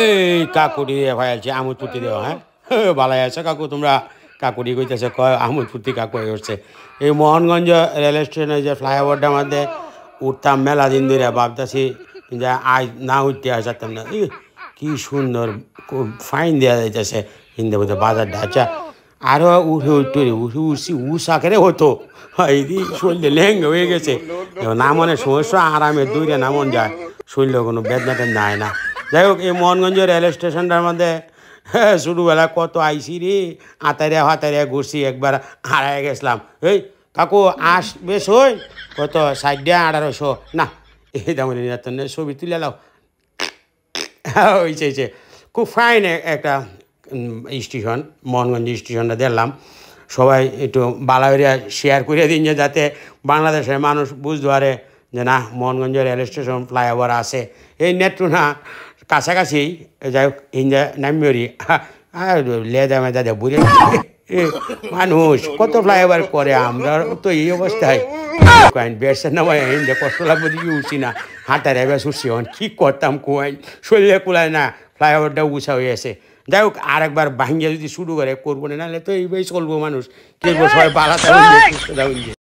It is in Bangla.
এই কাকুটি দিয়ে ভাই আছে আমুদ ফুটি দেওয়া হ্যাঁ ভালাই আছে কাকু তোমরা কাকুটি কইতেছে কয় আমুদ ফুটি কাকু হয়ে উঠছে এই মোহনগঞ্জ রেল স্টেশনে যে ফ্লাইওভারটার মধ্যে উঠতাম মেলা দিন ধরে ভাবতেছি যে আজ না উঠতে আসতাম না কি সুন্দর ফাইন দেওয়া যাইতেছে হিন্দে বোধ বাজার ঢাচা আরও উঠে উঠতে উঠছি উষাকেরে হতো এই শরীরে লেহেঙ্গা হয়ে গেছে নামনের সমস্যা আরামে দূরে নামন যায় শরীরে কোনো বেদনা টেদনা হয় না যাই হোক এই মোহনগঞ্জ রেল স্টেশনটার মধ্যে ছোটোবেলা কত আইসি রে আতারিয়া হাতারিয়া ঘুরছি একবার হারাই গেছিলাম এই কাকু আস বেশ হই কত 1800 না এই দাম ছবি তুলে লাও হয়েছে খুব ফাইন একটা স্টেশন মোহনগঞ্জ স্টেশনটা দেখলাম সবাই একটু বালাবেরিয়া শেয়ার করে দিন যে যাতে বাংলাদেশের মানুষ বুঝতে পারে যে না মোহনগঞ্জ রেল স্টেশন ফ্লাইওভার আছে এই নেট্রু না কাছাকাছি যাই হোক ইঞ্জা নামিওরি লেদা মেদা দে বুঝে মানুষ কত ফ্লাইওভার করে আমরা তো এই অবস্থায় বেড়ছে না ভাই হিন্দে কষ্ট লাগবে দিকে উঠছি না হাঁটার এবার উঠছি কি করতাম কোয়াইন শরীরে কুলায় না ফ্লাইওভারটা উঁচা হয়ে আছে যাই হোক আরেকবার ভাঙ্গিয়ে যদি শুরু করে করবো না নাহলে তো এইভাবেই চলবো মানুষ কি সবাই পালাতে